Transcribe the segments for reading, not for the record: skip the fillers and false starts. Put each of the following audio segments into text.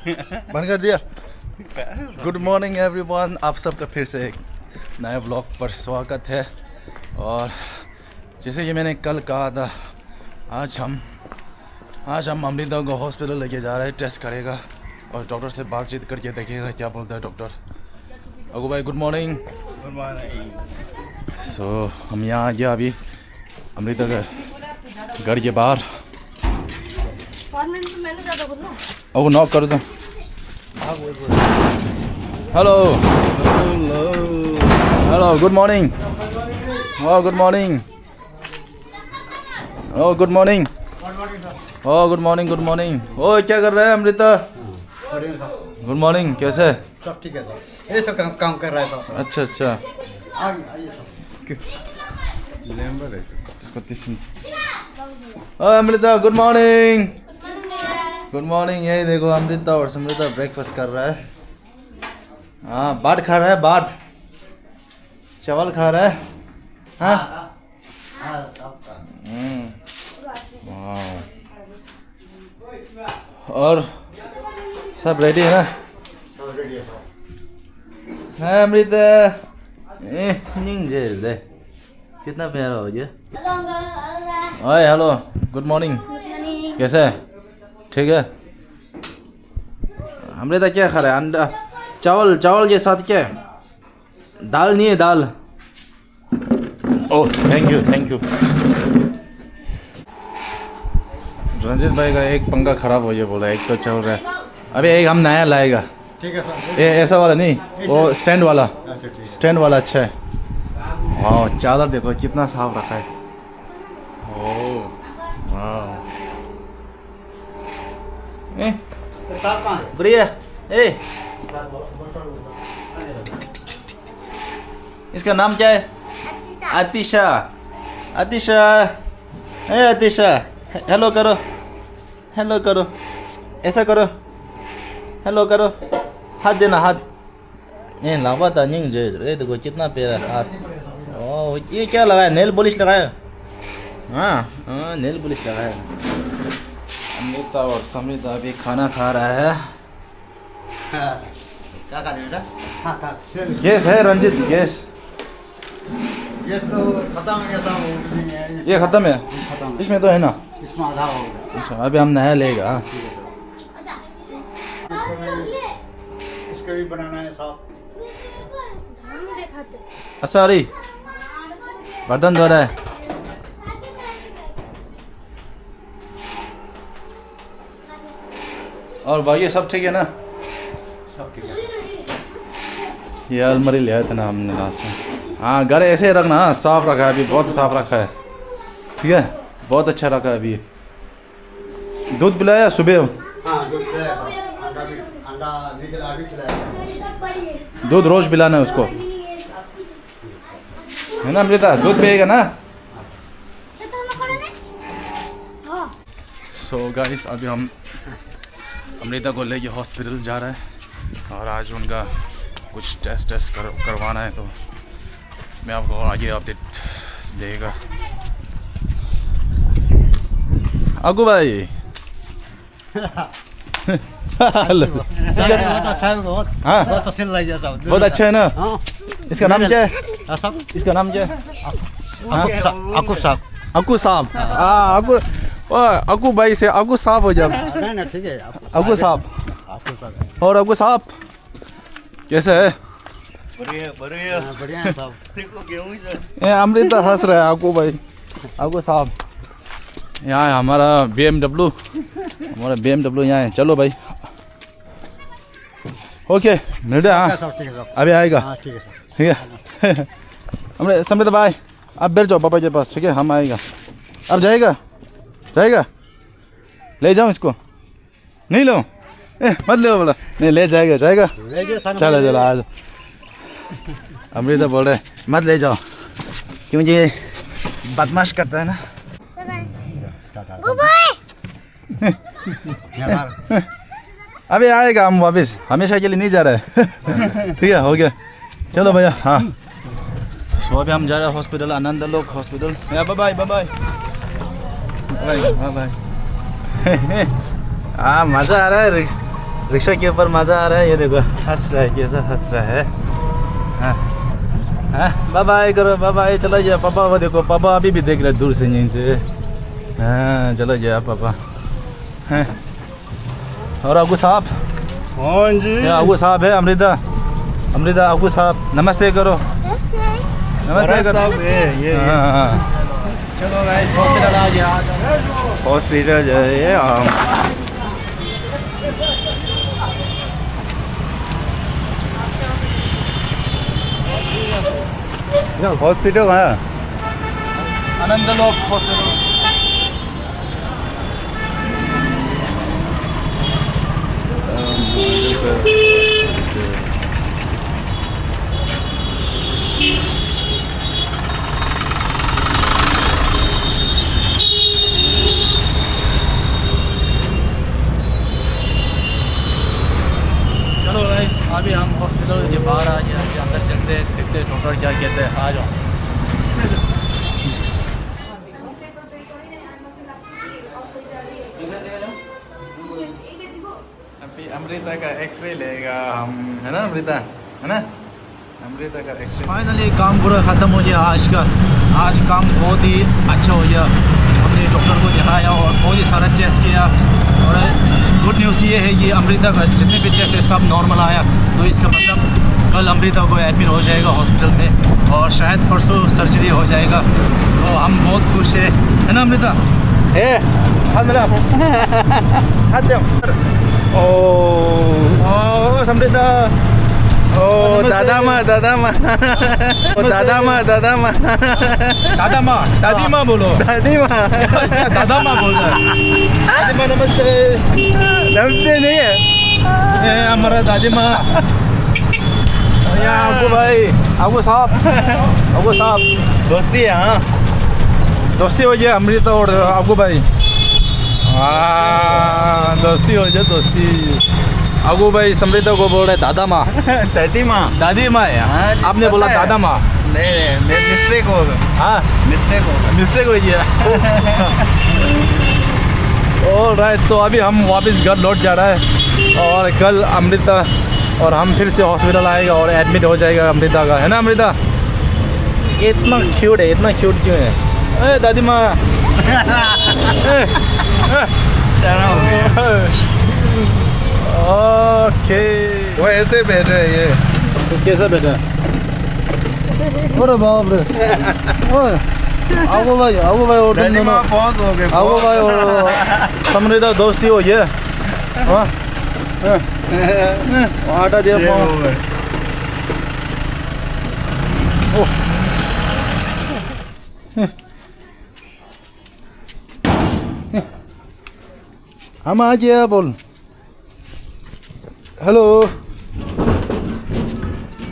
बंद कर दिया। गुड मॉर्निंग एवरीवन, आप सबका फिर से एक नए व्लॉग पर स्वागत है। और जैसे कि मैंने कल कहा था, आज हम अमृता को हॉस्पिटल लेके जा रहे हैं, टेस्ट करेगा और डॉक्टर से बातचीत करके देखेगा क्या बोलता है डॉक्टर। अगू भाई good morning. Good morning. So हम यहाँ आ गया अभी अमृता के घर के बाहर। अब नॉक कर दो। Hello hello good morning. ओ गुड मॉर्निंग। ओ गुड मॉर्निंग। ओ गुड मॉर्निंग गुड मॉर्निंग। ओ क्या कर रहा है अमृता? Good morning. कैसे? सब ठीक है सर, ये सब काम कर रहा है सर। अच्छा अच्छा। आइए सर। नंबर है Amrita good morning. Good morning. यही देखो अमृता और समृता ब्रेकफास्ट कर रहा है। हाँ बाट खा रहा है, बाट चावल खा रहा है। हाँ और सब रेडी है ना? सब रेडी है सर। हाँ अमृता दे कितना प्यारा हो गया। ओए हेलो गुड मॉर्निंग। कैसे? ठीक है। अमृता क्या खा रहा है? अंडा चावल के साथ क्या? दाल नहीं है दाल। Oh thank you. रंजित भाई का एक पंखा खराब हो गया बोला, एक तो चल रहा है। अभी एक हम नया लाएगा। ठीक है सर। ये ऐसा वाला नहीं, वो स्टैंड वाला। अच्छा ठीक है। स्टैंड वाला अच्छा है। वाह चादर देखो कितना साफ रखा है। ओह वाह। तो साहब कहाँ है? बढ़िया। ए इसका नाम क्या है? आतिशा। आतिशा ए आतिशा हेलो करो, हेलो करो, ऐसा करो, हेलो करो, हाथ देना हाथ। ये लापता नहीं ये देखो कितना प्यारा हाथ। ओह ये क्या लगाया? नेल पॉलिश लगाया? हाँ हाँ नेल पॉलिश लगाया। अमृता और समृता अभी खाना खा रहा है। क्या खा रहे बेटा? हाँ गैस है रंजित, गैस गैस तो खत्म हो गया था। ये खत्म है? खत्म। इसमें तो है ना? इसमें आधा हो गया। अच्छा अभी हम नया लेगा। इसको भी बनाना है साहब। अच्छा अरे बर्तन धो रहा है। और भाई सब ठीक है ना? सब ठीक है। ये अलमारी ले आया था ना हमने लास्ट में। हाँ घर ऐसे ही रखना, साफ रखा है अभी, बहुत साफ रखा है। ठीक है बहुत अच्छा रखा है अभी। दूध पिलाया सुबह? हाँ दूध पिलाया साहब। अंडा निकला अभी खिलाया। दूध रोज पिलाना है उसको, है ना अमृता? दूध पिएगा ना? सो गाइस अभी हम अमृता को लेके हॉस्पिटल जा रहे हैं और आज उनका कुछ टेस्ट करवाना है, तो मैं आपको आगे अपडेट देगा। अगू भाई बहुत अच्छा है। हाँ बहुत अच्छा लग गया साहब। बहुत अच्छा है ना? हाँ। इसका नाम क्या है? साहब इसका नाम क्या है? अकू साहब। अकू साहब। हाँ अकू, अकू भाई से अकू साहब हो जाए। नहीं नहीं ठीक है। अकू साहब। अकू साहब। और अकू साहब कैसे है? बढ़िया है साहब। ये अमृता हंस रहा है। अकू भाई, अकू साहब यहाँ है हमारा BMW, हमारा BMW यहाँ है। चलो भाई ओके मिलते हैं। हाँ ठीक है साहब। अभी आएगा। हाँ ठीक है साहब। ठीक है हमने समृता भाई आप बैठ जाओ पापा के पास। ठीक है हम आएगा। अब जाएगा ले जाओ इसको। नहीं लो मत ले बोला। नहीं ले जाएगा। चलो आज अमृता बोल रहे मत ले जाओ क्योंकि ये बदमाश करता है ना। अभी आएगा हम वापस, हमेशा के लिए नहीं जा रहे हैं। ठीक है हो गया। चलो भैया। हाँ सो अभी हम जा रहे हैं हॉस्पिटल, आनंद लोक हॉस्पिटल। Bye bye. हाँ मज़ा आ रहा है रिक्शा के ऊपर मज़ा आ रहा है। ये देखो हंस रहा है, कैसा हंस रहा है। हाँ हाँ, बाय बाय करो, बाय बाय। चला गया पापा को देखो, पापा अभी भी देख रहे दूर से यहीं से। हाँ चला गया पापा। हैं और अबू साहब, हाँ जी, ये अबू साहब है। अमृता, अमृता अबू साहब नमस्ते करो, नमस्ते करो। ये हाँ चलो गाइस, हॉस्पिटल आ गया। हॉस्पिटल है हम। हॉस्पिटल है आनंद लोक हॉस्पिटल। चलो गाइस, अभी हम हॉस्पिटल के बाहर आ गए। अभी अंदर चलते हैं, देखते हैं डॉक्टर क्या कहते हैं। आ जाओ। अभी अमृता का एक्सरे लेगा हम, है ना अमृता, है ना अमृता का एक्सरे। फाइनली काम पूरा ख़त्म हो गया आज का। आज काम बहुत ही अच्छा हो गया। हमने डॉक्टर को दिखाया और बहुत ही सारा टेस्ट किया। और गुड न्यूज़ ये है कि अमृता का जितने भी टेस्ट है सब नॉर्मल आया। तो इसका मतलब कल अमृता को एडमिट हो जाएगा हॉस्पिटल में और शायद परसों सर्जरी हो जाएगा। तो हम बहुत खुश है ना अमृता? हाथ मिला, हाथ दे। ओ अमृता, ओ दादा माँ, दादा माँ, दादा माँ, दादा माँ, दादा माँ, दादी माँ बोलो, दादी माँ, दादा माँ बोल रहा है। दादी माँ नमस्ते। नमस्ते नहीं है ये हमारा दादी माँ। यहाँ अबू भाई, अबू साहब, अबू साहब दोस्ती है। हाँ दोस्ती हो गया अमृता और अबू भाई। हाँ दोस्ती हो जाए, दोस्ती। अबू भाई समृता को बोल रहे दादा माँ। दादी माँ, दादी माँ है। हाँ, आपने बोला पता है। दादा माँ। नहीं मिस्टेक होगा, हाँ मिस्टेक होगा। मिस्टेक हो गया। ऑलराइट, तो अभी हम वापस घर लौट जा रहा है और कल अमृता और हम फिर से हॉस्पिटल आएगा और एडमिट हो जाएगा अमृता का, है ना अमृता? इतना क्यूट है, इतना क्यूट क्यों है? ए दादी माँ। शर्म हो गया। ओके, वो ऐसे बैठे है ये। तो कैसा बेटा? अरे बाप रे। ओए आओ भाई, आओ भाई। और तुम दादी दोनों माँ बहुत हो गए, आओ भाई। और समृता दोस्ती हो ये। हाँ हटा दिया पाँव। हम आ गया, बोल हेलो,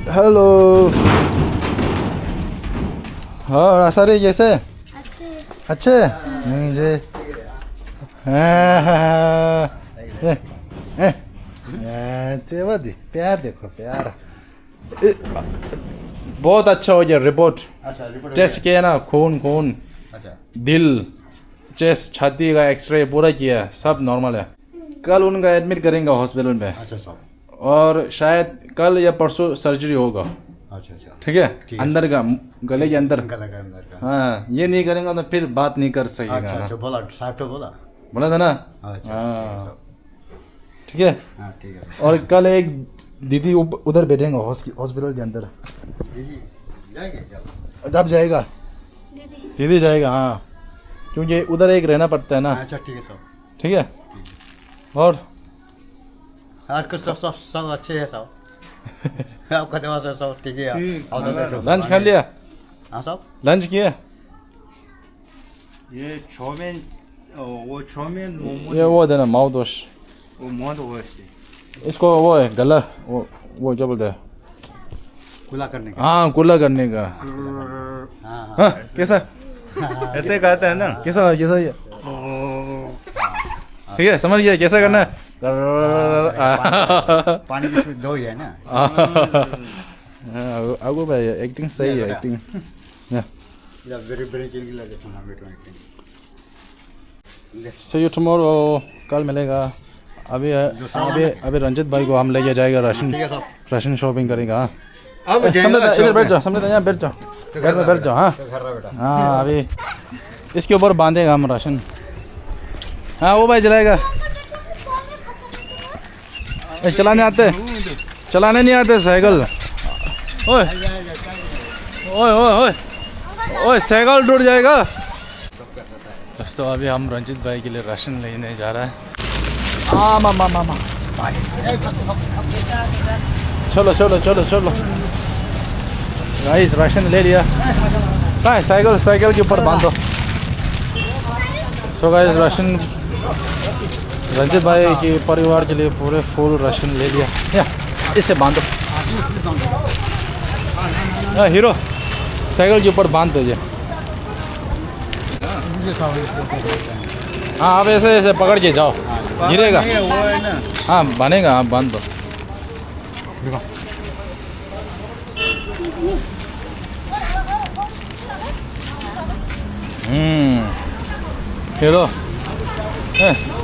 हेलो। हाँ सारे जैसे अच्छे नहीं जे। प्यार देखो, प्यार। बहुत अच्छा हो गया रिपोर्ट। अच्छा रिपोर्ट टेस्ट किया ना, खून, खून, अच्छा दिल, चेस्ट, छाती का एक्सरे पूरा किया, सब नॉर्मल है। कल उनका एडमिट करेंगे हॉस्पिटल में अच्छा सब। और शायद कल या परसों सर्जरी होगा। अच्छा अच्छा ठीक है, ठीक है। अंदर का, गले के अंदर। गला के अंदर का। हाँ ये नहीं करेंगे तो फिर बात नहीं कर अच्छा सकेगा। अच्छा बोला साहब तो बोला। बोला था ना। अच्छा हाँ ठीक है। हाँ ठीक है। और कल एक दीदी उधर बैठेंगे हॉस्पिटल के अंदर। दीदी जाएंगे क्या? जब जाएगा दीदी जाएगा। हाँ क्योंकि उधर एक रहना पड़ता है ना। अच्छा ठीक है सब। ठीक है। और आज कुछ सब सब सब अच्छे है सब। आपका देवा से सब ठीक है। और तो बैठो। लंच खा लिया? हाँ सब। लंच किया? ये चाउमीन, वो चाउमीन ये वो देना माउथ वॉश। वो मौत वो इसको वो है गला, वो क्या बोलते हैं? खुला करने का। हाँ कुल्ला करने का। हाँ हाँ कैसा ऐसे कहते हैं ना। कैसा कैसा ये? ठीक है समझ गया कैसा करना है। पानी की दो ही है ना। आगो भाई एक्टिंग सही है, एक्टिंग। वेरी वेरी चिंगी लगे तुम्हारा बेटो एक्टिंग। See you tomorrow। कल मिलेगा। अभी अभी अभी रंजित भाई को हम लेके जाएगा राशन शॉपिंग करेगा। हाँ अब इधर बैठ जाओ, समझे यहाँ बैठ जाओ, घर में बैठ जाओ। हाँ हाँ अभी इसके ऊपर बांधेगा हम राशन। हाँ वो भाई चलाएगा। चलाने आते, चलाने नहीं आते साइकिल। ओए ओए ओए ओए ओए साइकिल टूट जाएगा। दोस्तों अभी हम रंजित भाई के लिए राशन लेने जा रहा है। मामा मामा चलो चलो चलो चलो गाइस राशन ले लिया। कहाँ है साइकिल? साइकिल के ऊपर बांधो। तो गाइस राशन रंजित भाई के परिवार के लिए पूरे फुल राशन ले लिया। या इसे बांधो। हीरो साइकिल के ऊपर बांध दीजिए। हाँ आप ऐसे ऐसे पकड़ के जाओ, गिरेगा। हाँ बनेगा, हाँ बांध दो। हीरो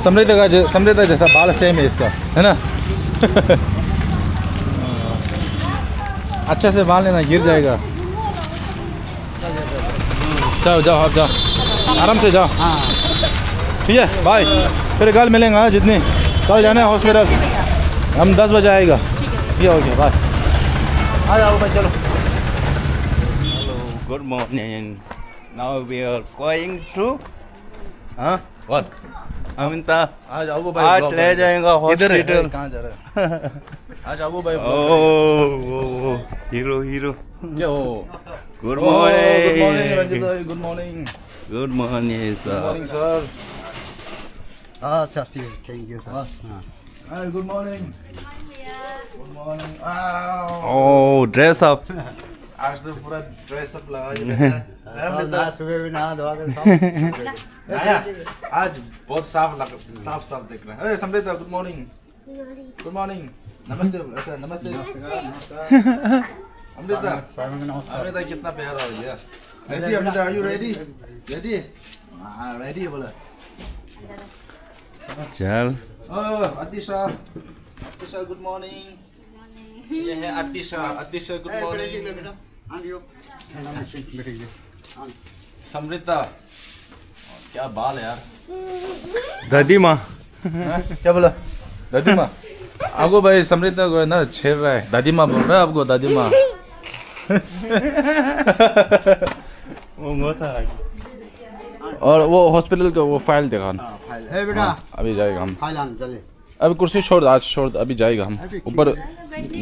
समृद्ध जैसा बाल सेम है इसका, है ना? अच्छे से बांध लेना, गिर जाएगा। जाओ जाओ आप जाओ, आराम से जाओ। ठीक है बाय, फिर कल मिलेंगे। हाँ जितनी कल जाना है हॉस्पिटल, हम 10 बजे आएगा। ठीक है ओके बाय। आ जाओ भाई चलो। Hello, good morning. Now we are going to, What? Amita आ जाओ भाई, आज ले जाएगा हॉस्पिटल। कहाँ जा रहा है? आ जाओ भाई। Oh hero hero. क्या हो? Good good morning Ranjit morning. भाई, good morning. Good morning good morning sir. Sir. अच्छा thank you sir. Hi good morning. Good morning. Oh dress up. आज तो पूरा ड्रेस अप लगा के बैठा है। सुबह भी नहा धोआ कर आया, आज बहुत साफ साफ दिख रहा है। समृद्ध गुड मॉर्निंग। Good morning. नमस्ते ऐसा नमस्ते। अमृता अमृता कितना प्यारा हो गया। Ready Amrita, are you ready? Ready? हाँ रेडी है बोला। चल अतिशा, अतिशा गुड मॉर्निंग। ये है अतिशा, अतिशा गुड मॉर्निंग। समृद्धा क्या बाल है यार। दादी माँ। क्या बोला? दादी माँ आपको भाई समृद्धा को ना छेड़ रहा है। दादी माँ बोल रहा है आपको, दादी माँ। वो था। और वो हॉस्पिटल का वो फाइल देखा ना। ए बेटा अभी जाएगा हम। फाइल आन चले। अभी कुर्सी छोड़, आज छोड़, अभी जाएगा हम ऊपर।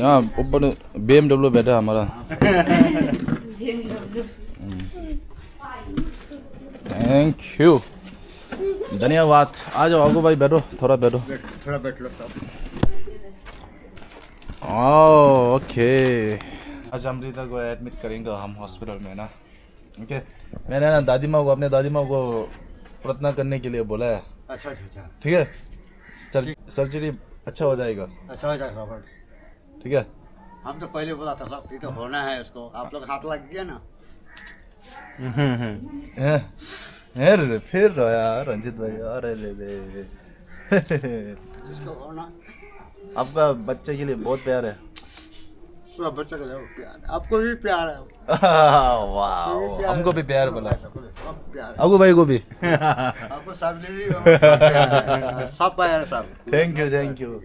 हाँ ऊपर BMW बैठा है हमारा। थैंक यू, धन्यवाद। आ जाओ आगो भाई, बैठो थोड़ा बैठो। थोड़ा बैठ लो सब। ओके आज अमृता को एडमिट करेंगे हम हॉस्पिटल में ना। ओके मैंने ना दादी माँ को, अपने दादी माँ को प्रार्थना करने के लिए बोला है। अच्छा अच्छा अच्छा ठीक है, सर्जरी अच्छा हो जाएगा। अच्छा हो जाएगा रॉबर्ट। ठीक है, हम तो पहले बोला था सब, ये तो होना है उसको। आप लोग हाथ लग गया ना। अरे फिर यार रंजित भाई, अरे ले इसको होना। आपका बच्चे के लिए बहुत प्यार है। सब बच्चा का प्यार है, आपको भी प्यार है। वाह, हमको भी प्यार बोला। सब प्यार है अगू भाई को भी। आपको, सब प्यार, सब प्यार है सब। Thank you thank you.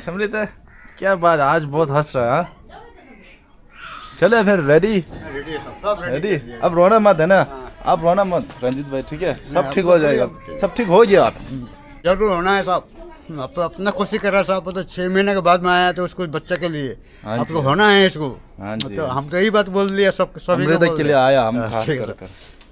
समृद्ध क्या बात, आज बहुत हंस रहा है। चले फिर, रेडी? रेडी है सब रेडी। अब रोना मत है ना, आप रोना मत रंजित भाई। ठीक है, सब ठीक हो जाएगा, सब ठीक हो गया। आप जरूर होना है सब। आप तो अपना कोशिश कर रहा है साहब। तो 6 महीने के बाद में आया तो उसको बच्चे के लिए हाँ आपको जी। होना है इसको। हाँ जी। तो हम तो यही बात बोल दिया सब, सभी को अमृता बोल के लिए दिया। आया हम हाँ, खास ठीक है कर सर। कर।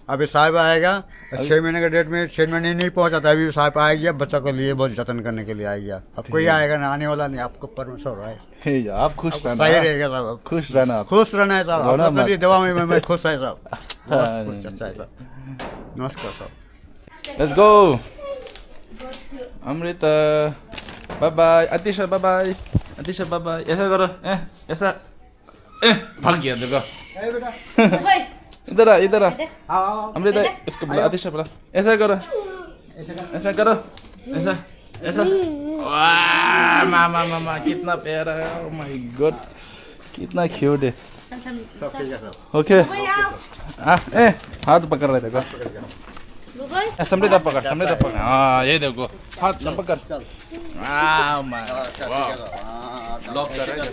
अभी साहब आएगा 6 महीने के डेट में, 6 महीने नहीं पहुंचा था, अभी साहब आ गया बच्चा को लिए बहुत जतन करने के लिए आ गया। अब कोई आएगा ना, आने वाला नहीं। आपको परमेश्वर है, ठीक है, आप खुश रहना। सही रहेगा साहब। खुश रहना आप। खुश रहना है साहब। आप रोना लोग के मत। लिए दवा में मैं खुश है साहब। हाँ, बहुत खुश, अच्छा है साहब। नमस्कार साहब। Let's go Amrita, bye bye. Atisha bye bye. Atisha bye bye. ऐसा करो, ऐसा भाग गया देखो। इधर आ, इधर आ। अमृता इसको बुला, अतिशा बुला। ऐसा करो, ऐसा करो। ऐसा ऐसा वाह मामा मामा कितना प्यारा है ओह माय गॉड कितना क्यूट है सब ठीक है सब ओके ए हाथ पकड़ रहे देखो समृद्ध पकड़ हाँ ये देखो हाथ न पकड़ वाह माय लॉक कर रहे हैं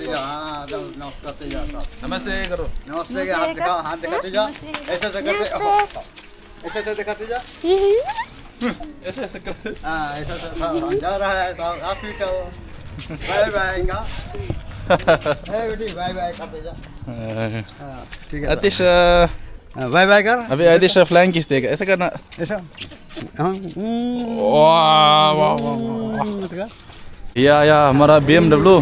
नमस्ते करो नमस्ते के हाथ दिखाते जा ऐसे ऐसे करते ऐसे ऐसे दिखाते जा ऐसे ऐसे कर हाँ ऐसा जा रहा है हॉस्पिटल बाय बाय का बेटी बाय बाय करते जा हाँ ठीक है आतिश बाय बाय कर अभी आतिश फ्लाइंग किस देगा ऐसे करना ऐसा हाँ वाह वाह वाह या हमारा BMW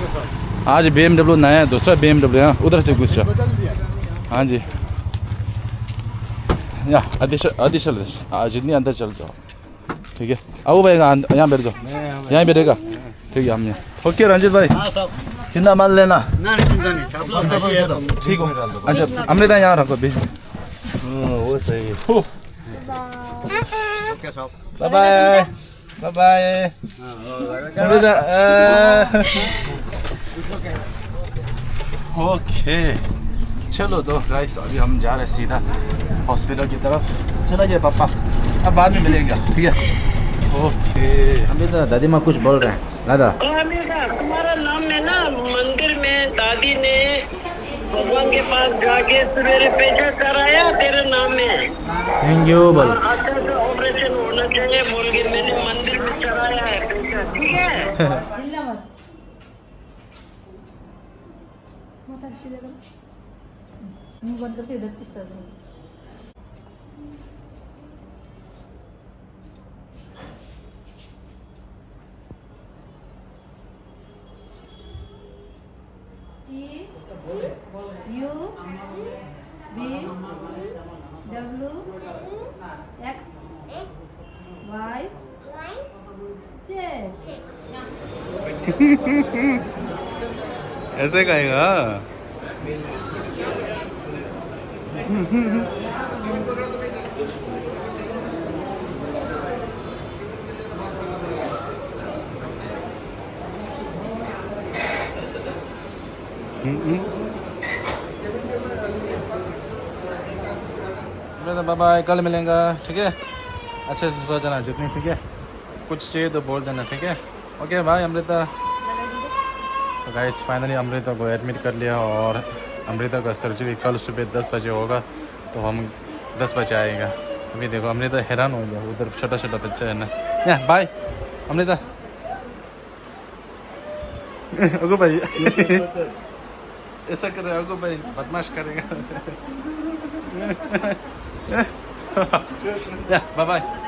आज BMW नया है दूसरा BMW है उधर से कुछ हाँ जी या आदिश जितनी अंदर चल जाओ ठीक है आओ भाई यहाँ बैठ जाओ यहाँ बैठेगा ठीक है हमने ओके रंजित भाई हाँ सब चिंता मत लेना ना चिंता नहीं सब लोग सही है सब ठीक हो अच्छा हमने तो यहाँ रखो भी वो सही है ओके सब bye bye bye bye okay चलो तो गाइस अभी हम जा रहे हैं सीधा हॉस्पिटल की तरफ चला जाए पापा अब बाद में मिलेगा ठीक है ओके अभी तो दादी माँ कुछ बोल रहे हैं दादा तुम्हारा नाम है ना मंदिर में दादी ने भगवान के पास जाके सवेरे पेशा कराया तेरे नाम में थैंक यू बोल अच्छा सा ऑपरेशन होना चाहिए बोल के मैंने मंदिर में चढ़ाया है पेशा ठीक है ऐसे कहेगा बाय बाय कल मिलेंगे ठीक है अच्छे से सो जाना जितनी ठीक है कुछ चाहिए तो बोल देना ठीक है ओके भाई अमृता तो गाइस फाइनली अमृता को एडमिट कर लिया और अमृता का सर्जरी कल सुबह 10 बजे होगा तो हम 10 बजे आएगा अभी देखो अमृता हैरान हो गया उधर छोटा छोटा बच्चा है ना या बाय अमृता अगो भाई ऐसा कर रहे अगो भाई बदमाश करेगा या बाय बाय